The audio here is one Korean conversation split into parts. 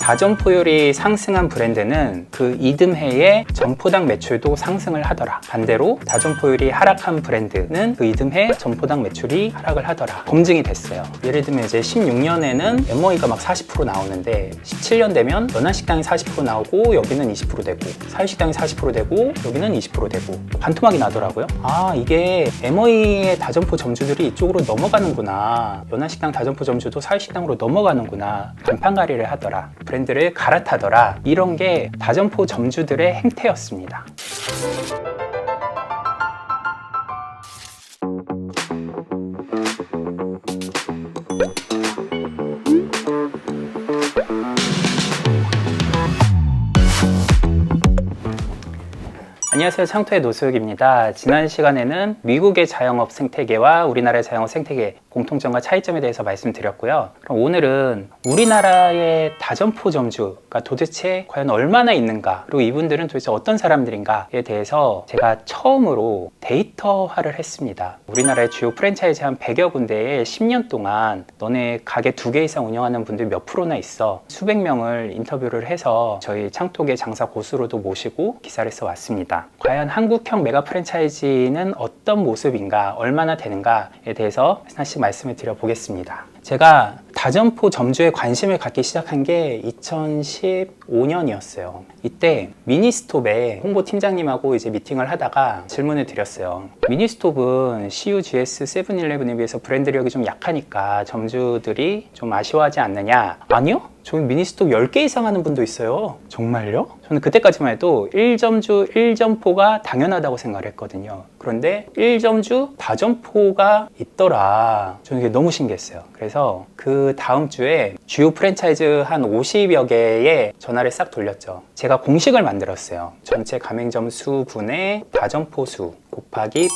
다점포율이 상승한 브랜드는 그 이듬해에 점포당 매출도 상승을 하더라. 반대로 다점포율이 하락한 브랜드는 그 이듬해 점포당 매출이 하락을 하더라. 검증이 됐어요. 예를 들면 이제 16년에는 MOE가 막 40% 나오는데 17년 되면 연한식당이 40% 나오고 여기는 20% 되고 사유식당이 40% 되고 여기는 20% 되고 반토막이 나더라고요. 아, 이게 MOE의 다점포 점주들이 이쪽으로 넘어가는구나. 연한식당 다점포 점주도 사유식당으로 넘어가는구나. 간판가리를 하더라. 브랜드를 갈아타더라. 이런 게 다점포 점주들의 행태였습니다. 안녕하세요, 창토의 노수욱입니다. 지난 시간에는 미국의 자영업 생태계와 우리나라의 자영업 생태계 공통점과 차이점에 대해서 말씀드렸고요. 그럼 오늘은 우리나라의 다점포 점주가 도대체 과연 얼마나 있는가, 그리고 이분들은 도대체 어떤 사람들인가에 대해서 제가 처음으로 데이터화를 했습니다. 우리나라의 주요 프랜차이즈 한 100여 군데에 10년 동안 너네 가게 2개 이상 운영하는 분들 몇 프로나 있어, 수백 명을 인터뷰를 해서 저희 창토계 장사 고수로도 모시고 기사를 써왔습니다. 과연 한국형 메가 프랜차이즈는 어떤 모습인가, 얼마나 되는가에 대해서 하나씩 말씀을 드려보겠습니다. 제가 다점포 점주에 관심을 갖기 시작한 게 2015년이었어요. 이때 미니스톱에 홍보 팀장님하고 이제 미팅을 하다가 질문을 드렸어요. 미니스톱은 CUGS, 세븐일레븐에 비해서 브랜드력이 좀 약하니까 점주들이 좀 아쉬워하지 않느냐? 아니요? 저희 미니스톱 10개 이상 하는 분도 있어요. 정말요? 저는 그때까지만 해도 1점주 1점포가 당연하다고 생각을 했거든요. 그런데 1점주 다점포가 있더라. 저는 이게 너무 신기했어요. 그래서 그 다음 주에 주요 프랜차이즈 한 50여 개의 전화를 싹 돌렸죠. 제가 공식을 만들었어요. 전체 가맹점 수분의 다점포 수 곱하기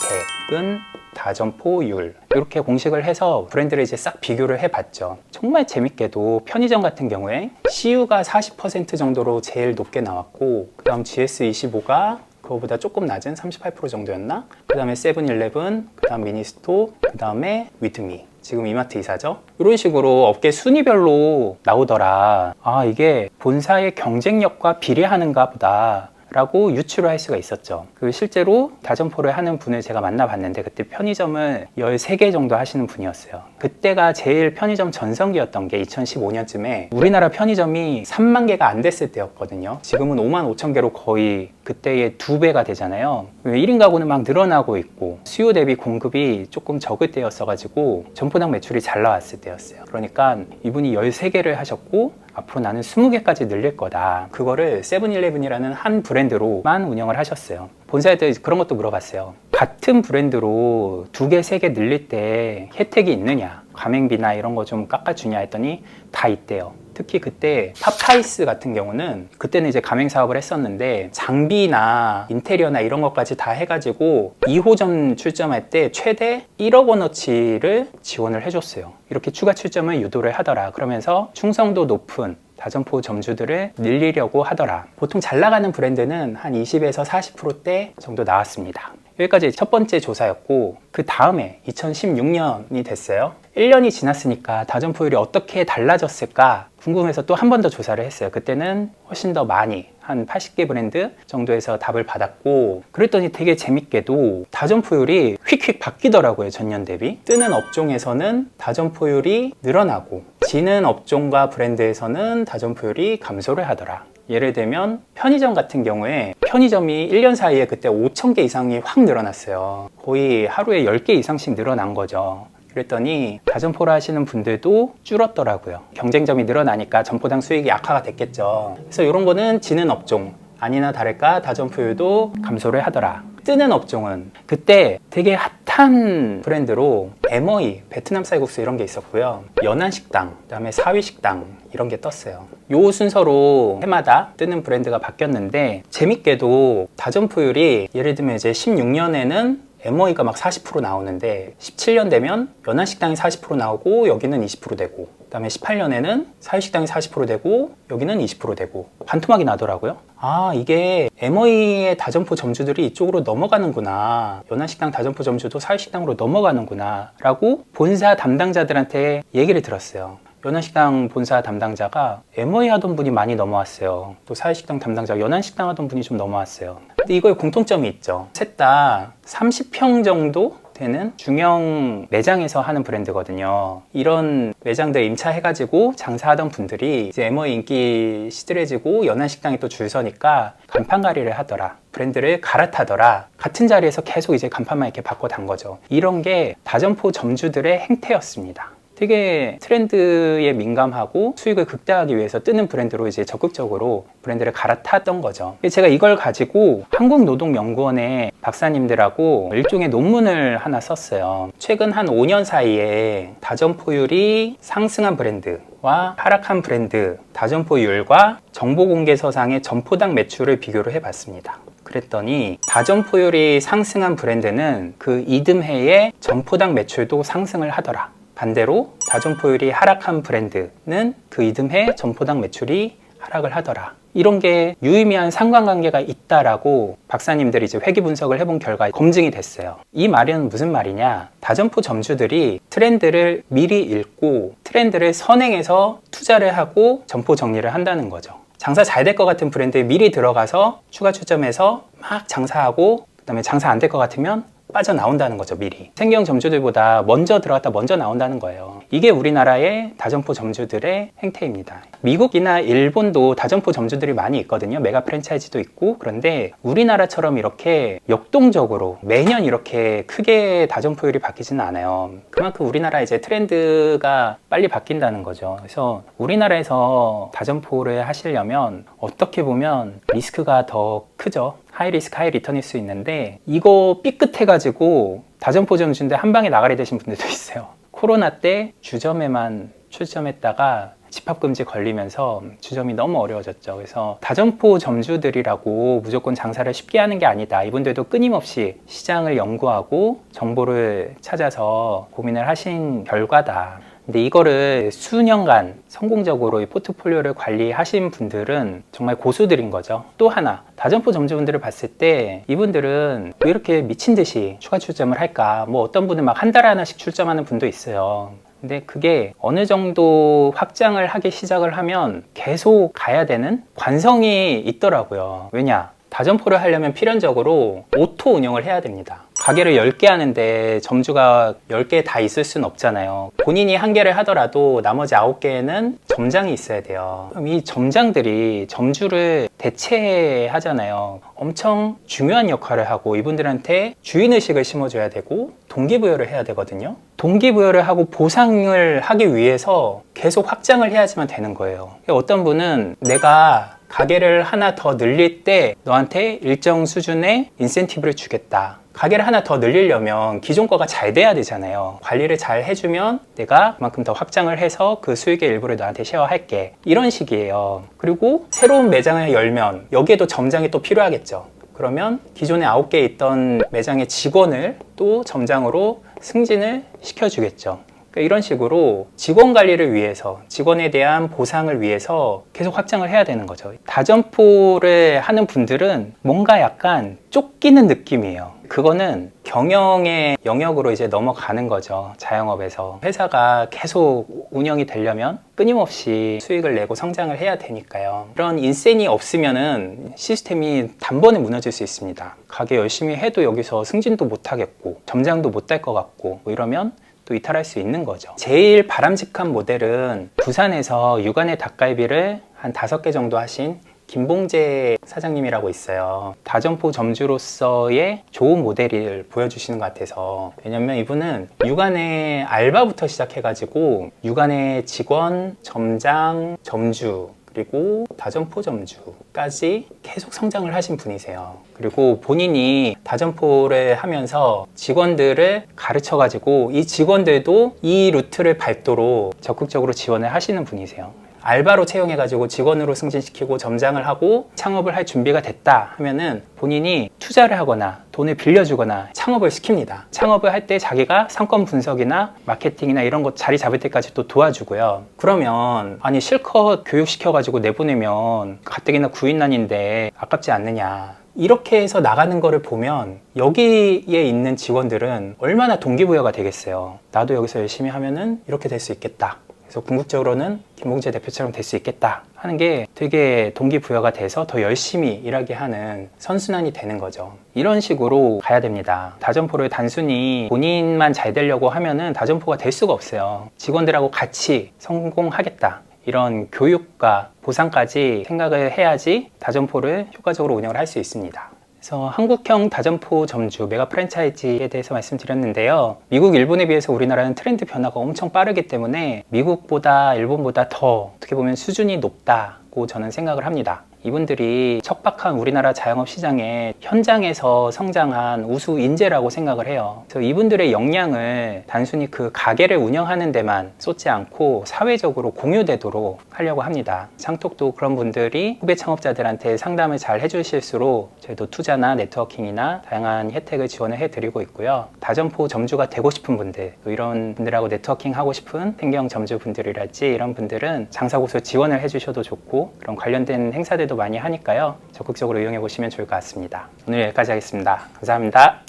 100은 다점포율, 이렇게 공식을 해서 브랜드를 이제 싹 비교를 해봤죠. 정말 재밌게도 편의점 같은 경우에 CU가 40% 정도로 제일 높게 나왔고, 그 다음 GS25가 그거보다 조금 낮은 38% 정도였나? 그 다음에 세븐일레븐, 그 다음 미니스톱, 그 다음에 위드미, 지금 이마트 이사죠. 이런 식으로 업계 순위별로 나오더라. 아, 이게 본사의 경쟁력과 비례하는가 보다 라고 유추를 할 수가 있었죠. 실제로 다점포를 하는 분을 제가 만나봤는데, 그때 편의점을 13개 정도 하시는 분이었어요. 그때가 제일 편의점 전성기였던 게 2015년쯤에 우리나라 편의점이 3만 개가 안 됐을 때였거든요. 지금은 5만 5천 개로 거의 그때의 2배가 되잖아요. 1인 가구는 막 늘어나고 있고 수요 대비 공급이 조금 적을 때였어가지고 점포당 매출이 잘 나왔을 때였어요. 그러니까 이분이 13개를 하셨고 앞으로 나는 20개까지 늘릴 거다. 그거를 세븐일레븐이라는 한 브랜드로만 운영을 하셨어요. 본사한테 그런 것도 물어봤어요. 같은 브랜드로 2개, 3개 늘릴 때 혜택이 있느냐? 가맹비나 이런 거 좀 깎아주냐 했더니 다 있대요. 특히 그때 팝타이스 같은 경우는, 그때는 이제 가맹 사업을 했었는데 장비나 인테리어나 이런 것까지 다 해가지고 2호점 출점할 때 최대 1억 원어치를 지원을 해줬어요. 이렇게 추가 출점을 유도를 하더라. 그러면서 충성도 높은 다점포 점주들을 늘리려고 하더라. 보통 잘 나가는 브랜드는 한 20에서 40%대 정도 나왔습니다. 여기까지 첫 번째 조사였고, 그 다음에 2016년이 됐어요. 1년이 지났으니까 다점포율이 어떻게 달라졌을까 궁금해서 또 한 번 더 조사를 했어요. 그때는 훨씬 더 많이, 한 80개 브랜드 정도에서 답을 받았고, 그랬더니 되게 재밌게도 다점포율이 휙휙 바뀌더라고요. 전년 대비. 뜨는 업종에서는 다점포율이 늘어나고, 지는 업종과 브랜드에서는 다점포율이 감소를 하더라. 예를 들면 편의점 같은 경우에 편의점이 1년 사이에 그때 5,000개 이상이 확 늘어났어요. 거의 하루에 10개 이상씩 늘어난 거죠. 그랬더니 다점포를 하시는 분들도 줄었더라고요. 경쟁점이 늘어나니까 점포당 수익이 악화가 됐겠죠. 그래서 이런 거는 지는 업종, 아니나 다를까 다점포율도 감소를 하더라. 뜨는 업종은 그때 되게 핫한 브랜드로 MOE, 베트남 쌀국수 이런 게 있었고요. 연한식당, 그 다음에 사위식당 이런 게 떴어요. 요 순서로 해마다 뜨는 브랜드가 바뀌었는데, 재밌게도 다점포율이 예를 들면 이제 16년에는 MOE가 막 40% 나오는데 17년 되면 연한식당이 40% 나오고 여기는 20% 되고, 그 다음에 18년에는 사유식당이 40% 되고 여기는 20% 되고 반토막이 나더라고요. 아, 이게 MOE의 다점포 점주들이 이쪽으로 넘어가는구나, 연한식당 다점포 점주도 사유식당으로 넘어가는구나 라고 본사 담당자들한테 얘기를 들었어요. 연안식당 본사 담당자가 MOE 하던 분이 많이 넘어왔어요. 또 사회식당 담당자가 연안식당 하던 분이 좀 넘어왔어요. 근데 이거에 공통점이 있죠. 셋 다 30평 정도 되는 중형 매장에서 하는 브랜드거든요. 이런 매장들 임차해가지고 장사하던 분들이 이제 MOE 인기 시들해지고 연안식당이 또 줄 서니까 간판가리를 하더라, 브랜드를 갈아타더라, 같은 자리에서 계속 이제 간판만 이렇게 바꿔 단 거죠. 이런 게 다점포 점주들의 행태였습니다. 되게 트렌드에 민감하고 수익을 극대화하기 위해서 뜨는 브랜드로 이제 적극적으로 브랜드를 갈아탔던 거죠. 제가 이걸 가지고 한국노동연구원의 박사님들하고 일종의 논문을 하나 썼어요. 최근 한 5년 사이에 다점포율이 상승한 브랜드와 하락한 브랜드, 다점포율과 정보공개서상의 점포당 매출을 비교를 해봤습니다. 그랬더니 다점포율이 상승한 브랜드는 그 이듬해에 점포당 매출도 상승을 하더라. 반대로 다점포율이 하락한 브랜드는 그 이듬해 점포당 매출이 하락을 하더라. 이런 게 유의미한 상관관계가 있다라고 박사님들이 이제 회귀 분석을 해본 결과 검증이 됐어요. 이 말은 무슨 말이냐? 다점포 점주들이 트렌드를 미리 읽고 트렌드를 선행해서 투자를 하고 점포 정리를 한다는 거죠. 장사 잘 될 것 같은 브랜드에 미리 들어가서 추가 추첨해서 막 장사하고, 그다음에 장사 안 될 것 같으면 빠져나온다는 거죠. 미리 생경 점주들보다 먼저 들어갔다 먼저 나온다는 거예요. 이게 우리나라의 다점포 점주들의 행태입니다. 미국이나 일본도 다점포 점주들이 많이 있거든요. 메가 프랜차이즈도 있고. 그런데 우리나라처럼 이렇게 역동적으로 매년 이렇게 크게 다점포율이 바뀌지는 않아요. 그만큼 우리나라 이제 트렌드가 빨리 바뀐다는 거죠. 그래서 우리나라에서 다점포를 하시려면 어떻게 보면 리스크가 더 크죠. 하이 리스크 하이 리턴일 수 있는데, 이거 삐끗해가지고 다점포 점주인데 한 방에 나가게 되신 분들도 있어요. 코로나 때 주점에만 출점했다가 집합금지 걸리면서 주점이 너무 어려워졌죠. 그래서 다점포 점주들이라고 무조건 장사를 쉽게 하는 게 아니다. 이분들도 끊임없이 시장을 연구하고 정보를 찾아서 고민을 하신 결과다. 근데 이거를 수년간 성공적으로 이 포트폴리오를 관리하신 분들은 정말 고수들인 거죠. 또 하나, 다점포 점주분들을 봤을 때 이분들은 왜 이렇게 미친 듯이 추가 출점을 할까? 뭐 어떤 분은 막 한 달에 하나씩 출점하는 분도 있어요. 근데 그게 어느 정도 확장을 하기 시작을 하면 계속 가야 되는 관성이 있더라고요. 왜냐? 다점포를 하려면 필연적으로 오토 운영을 해야 됩니다. 가게를 10개 하는데 점주가 10개 다 있을 수는 없잖아요. 본인이 한 개를 하더라도 나머지 9개는 점장이 있어야 돼요. 그럼 이 점장들이 점주를 대체하잖아요. 엄청 중요한 역할을 하고 이분들한테 주인의식을 심어줘야 되고 동기부여를 해야 되거든요. 동기부여를 하고 보상을 하기 위해서 계속 확장을 해야지만 되는 거예요. 어떤 분은 내가 가게를 하나 더 늘릴 때 너한테 일정 수준의 인센티브를 주겠다. 가게를 하나 더 늘리려면 기존 거가 잘 돼야 되잖아요. 관리를 잘 해주면 내가 그만큼 더 확장을 해서 그 수익의 일부를 너한테 쉐어할게. 이런 식이에요. 그리고 새로운 매장을 열면 여기에도 점장이 또 필요하겠죠. 그러면 기존에 9개 있던 매장의 직원을 또 점장으로 승진을 시켜주겠죠. 이런 식으로 직원 관리를 위해서, 직원에 대한 보상을 위해서 계속 확장을 해야 되는 거죠. 다점포를 하는 분들은 뭔가 약간 쫓기는 느낌이에요. 그거는 경영의 영역으로 이제 넘어가는 거죠. 자영업에서. 회사가 계속 운영이 되려면 끊임없이 수익을 내고 성장을 해야 되니까요. 그런 인센이 없으면은 시스템이 단번에 무너질 수 있습니다. 가게 열심히 해도 여기서 승진도 못 하겠고, 점장도 못 될 것 같고, 뭐 이러면 또 이탈할 수 있는 거죠. 제일 바람직한 모델은 부산에서 육안의 닭갈비를 한 5개 정도 하신 김봉재 사장님이라고 있어요. 다점포 점주로서의 좋은 모델을 보여주시는 것 같아서. 왜냐면 이분은 육안의 알바부터 시작해가지고 육안의 직원, 점장, 점주, 그리고 다점포 점주까지 계속 성장을 하신 분이세요. 그리고 본인이 다점포를 하면서 직원들을 가르쳐가지고 이 직원들도 이 루트를 밟도록 적극적으로 지원을 하시는 분이세요. 알바로 채용해가지고 직원으로 승진시키고 점장을 하고 창업을 할 준비가 됐다 하면은 본인이 투자를 하거나 돈을 빌려주거나 창업을 시킵니다. 창업을 할 때 자기가 상권 분석이나 마케팅이나 이런 거 자리 잡을 때까지 또 도와주고요. 그러면 아니 실컷 교육시켜가지고 내보내면 가뜩이나 구인난인데 아깝지 않느냐. 이렇게 해서 나가는 거를 보면 여기에 있는 직원들은 얼마나 동기부여가 되겠어요. 나도 여기서 열심히 하면은 이렇게 될 수 있겠다. 그래서 궁극적으로는 김봉재 대표처럼 될 수 있겠다 하는 게 되게 동기부여가 돼서 더 열심히 일하게 하는 선순환이 되는 거죠. 이런 식으로 가야 됩니다. 다점포를 단순히 본인만 잘 되려고 하면은 다점포가 될 수가 없어요. 직원들하고 같이 성공하겠다, 이런 교육과 보상까지 생각을 해야지 다점포를 효과적으로 운영을 할 수 있습니다. 그래서 한국형 다점포 점주 메가 프랜차이즈에 대해서 말씀드렸는데요. 미국, 일본에 비해서 우리나라는 트렌드 변화가 엄청 빠르기 때문에 미국보다 일본보다 더 어떻게 보면 수준이 높다고 저는 생각을 합니다. 이분들이 척박한 우리나라 자영업 시장에 현장에서 성장한 우수 인재라고 생각을 해요. 그래서 이분들의 역량을 단순히 그 가게를 운영하는 데만 쏟지 않고 사회적으로 공유되도록 하려고 합니다. 창톡도 그런 분들이 후배 창업자들한테 상담을 잘 해주실수록 저희도 투자나 네트워킹이나 다양한 혜택을 지원을 해드리고 있고요. 다점포 점주가 되고 싶은 분들, 또 이런 분들하고 네트워킹 하고 싶은 생경 점주 분들이랄지 이런 분들은 장사고소 지원을 해주셔도 좋고, 그런 관련된 행사들도 많이 하니까요. 적극적으로 이용해 보시면 좋을 것 같습니다. 오늘 여기까지 하겠습니다. 감사합니다.